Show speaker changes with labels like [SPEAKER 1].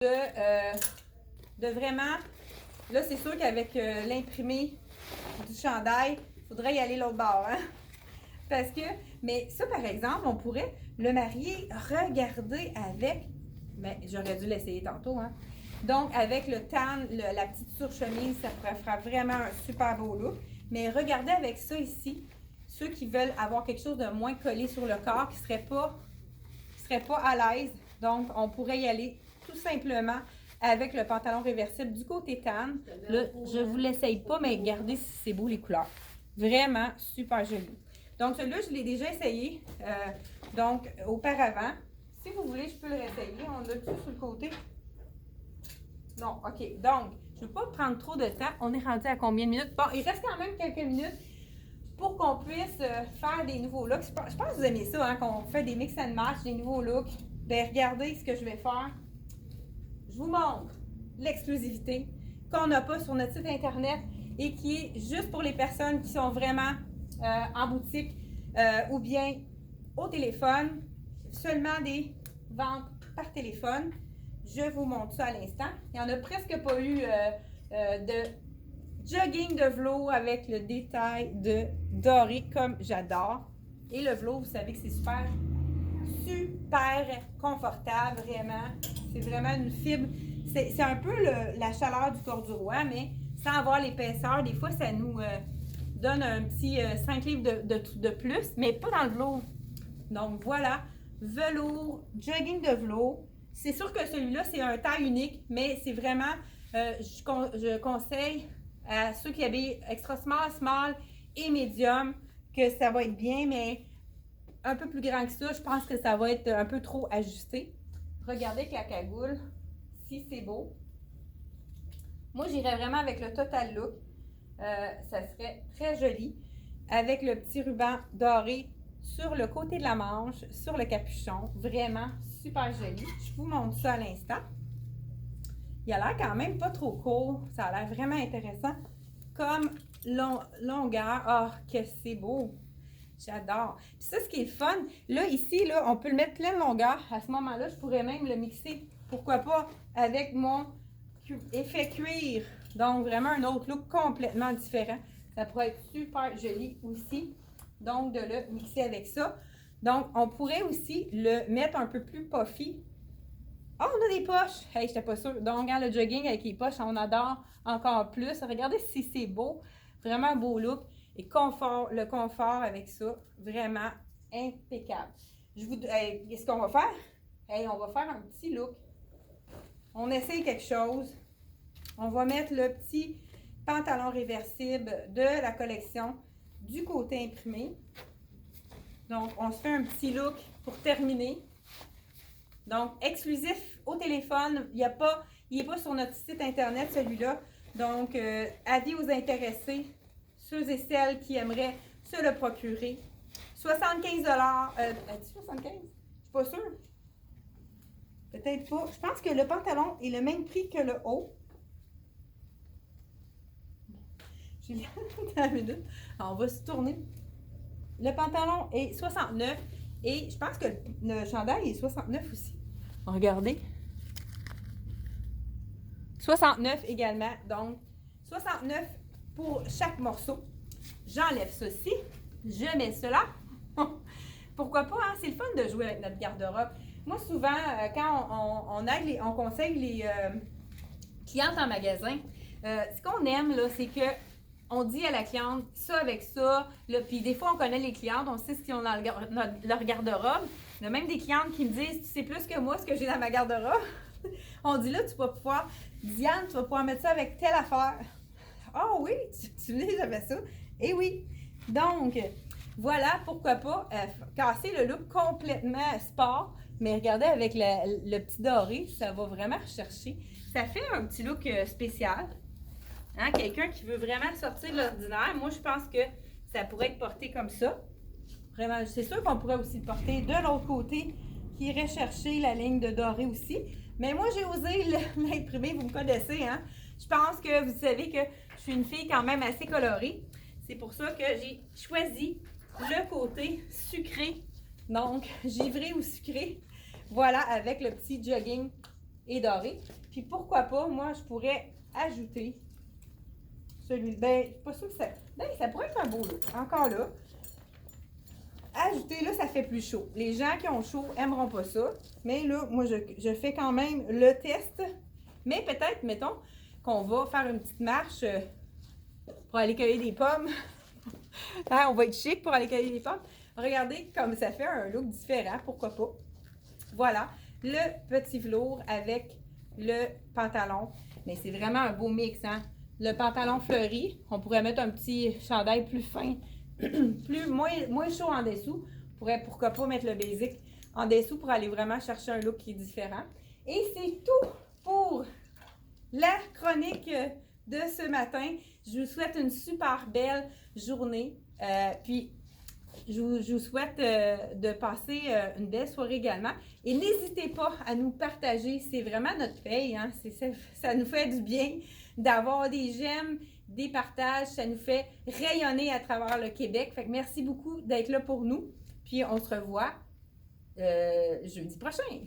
[SPEAKER 1] de vraiment... Là, c'est sûr qu'avec l'imprimé du chandail, il faudrait y aller l'autre bord, hein? Parce que... Mais ça, par exemple, on pourrait le marier, regarder avec... Mais j'aurais dû l'essayer tantôt, hein? Donc, avec le tan, la petite surchemise, ça fera vraiment un super beau look. Mais regardez avec ça ici, ceux qui veulent avoir quelque chose de moins collé sur le corps, qui ne seraient pas à l'aise. Donc, on pourrait y aller tout simplement avec le pantalon réversible du côté tan. Là, je ne vous l'essaye pas, mais regardez si c'est beau les couleurs. Vraiment super joli. Donc, celui-là, je l'ai déjà essayé. Donc, auparavant. Si vous voulez, je peux le réessayer. On l'a tout sur le côté. Non, OK. Donc, je ne veux pas prendre trop de temps. On est rendu à combien de minutes? Bon, il reste quand même quelques minutes pour qu'on puisse faire des nouveaux looks. Je pense que vous aimez ça, hein, qu'on fait des mix and match, des nouveaux looks. Bien, regardez ce que je vais faire. Je vous montre l'exclusivité qu'on n'a pas sur notre site Internet et qui est juste pour les personnes qui sont vraiment en boutique ou bien au téléphone. Seulement des ventes par téléphone. Je vous montre ça à l'instant. Il n'y en a presque pas eu de jogging de velours avec le détail de doré comme j'adore. Et le velours, vous savez que c'est super confortable, vraiment. C'est vraiment une fibre. C'est un peu la chaleur du corduroy, mais sans avoir l'épaisseur. Des fois, ça nous donne un petit 5 livres de plus, mais pas dans le velours. Donc voilà, velours, jogging de velours. C'est sûr que celui-là, c'est un taille unique, mais c'est vraiment, je conseille à ceux qui avaient extra small, small et medium que ça va être bien, mais un peu plus grand que ça, je pense que ça va être un peu trop ajusté. Regardez avec la cagoule, si c'est beau. Moi, j'irais vraiment avec le total look. Ça serait très joli. Avec le petit ruban doré sur le côté de la manche, sur le capuchon. Vraiment super joli. Je vous montre ça à l'instant. Il a l'air quand même pas trop court. Ça a l'air vraiment intéressant. Comme longueur. Ah, que c'est beau! J'adore. Puis ça, ce qui est le fun, là, ici, là, on peut le mettre plein de longueur. À ce moment-là, je pourrais même le mixer. Pourquoi pas avec mon effet cuir. Donc, vraiment un autre look complètement différent. Ça pourrait être super joli aussi. Donc, de le mixer avec ça. Donc, on pourrait aussi le mettre un peu plus puffy. Oh, on a des poches! Hey, j'étais pas sûre. Donc, regarde le jogging avec les poches, on adore encore plus. Regardez si c'est beau. Vraiment un beau look. Et confort, le confort avec ça, vraiment impeccable. Qu'est-ce qu'on va faire? Hey, on va faire un petit look. On essaye quelque chose. On va mettre le petit pantalon réversible de la collection du côté imprimé. Donc, on se fait un petit look pour terminer. Donc, exclusif au téléphone. Il n'est pas sur notre site Internet, celui-là. Donc, avis aux intéressés, ceux et celles qui aimeraient se le procurer. 75 $. As-tu 75? Je ne suis pas sûre. Peut-être pas. Je pense que le pantalon est le même prix que le haut. Juliane, dans la minute. Alors, on va se tourner. Le pantalon est 69 et je pense que le chandail est 69 aussi. Regardez. 69 également. Donc, 69 pour chaque morceau. J'enlève ceci. Je mets cela. Pourquoi pas, hein? C'est le fun de jouer avec notre garde-robe. Moi, souvent, quand on conseille les clientes en magasin, ce qu'on aime, là, c'est que on dit à la cliente ça avec ça. Puis des fois, on connaît les clientes, on sait ce qu'ils ont dans leur garde-robe. Il y a même des clientes qui me disent, tu sais plus que moi ce que j'ai dans ma garde-robe. On dit là, tu vas pouvoir, Diane, tu vas pouvoir mettre ça avec telle affaire. Ah oui, tu me dis, j'avais ça. Eh oui. Donc, voilà, pourquoi pas casser le look complètement sport. Mais regardez, avec le petit doré, ça va vraiment rechercher. Ça fait un petit look spécial. Hein, quelqu'un qui veut vraiment sortir de l'ordinaire, moi, je pense que ça pourrait être porté comme ça. Vraiment, c'est sûr qu'on pourrait aussi le porter de l'autre côté, qui irait chercher la ligne de doré aussi. Mais moi, j'ai osé l'imprimer, vous me connaissez, hein? Je pense que vous savez que je suis une fille quand même assez colorée. C'est pour ça que j'ai choisi le côté sucré. Donc, givré ou sucré. Voilà, avec le petit jogging et doré. Puis pourquoi pas, moi, je pourrais ajouter celui-là. Ben, je suis pas sûre que ça... Ben, ça pourrait être un beau look. Encore là. Ajouter, là, ça fait plus chaud. Les gens qui ont chaud aimeront pas ça. Mais là, moi, je fais quand même le test. Mais peut-être, mettons, qu'on va faire une petite marche pour aller cueillir des pommes. Hein, on va être chic pour aller cueillir des pommes. Regardez comme ça fait un look différent. Pourquoi pas? Voilà. Le petit velours avec le pantalon. Mais c'est vraiment un beau mix, hein? Le pantalon fleuri. On pourrait mettre un petit chandail plus fin. moins chaud en dessous. On pourrait, pourquoi pas, mettre le basic en dessous pour aller vraiment chercher un look qui est différent. Et c'est tout pour la chronique de ce matin. Je vous souhaite une super belle journée. Puis, je vous souhaite de passer une belle soirée également. Et n'hésitez pas à nous partager. C'est vraiment notre paye. Hein? Ça nous fait du bien d'avoir des j'aime, des partages. Ça nous fait rayonner à travers le Québec. Fait que merci beaucoup d'être là pour nous. Puis, on se revoit jeudi prochain.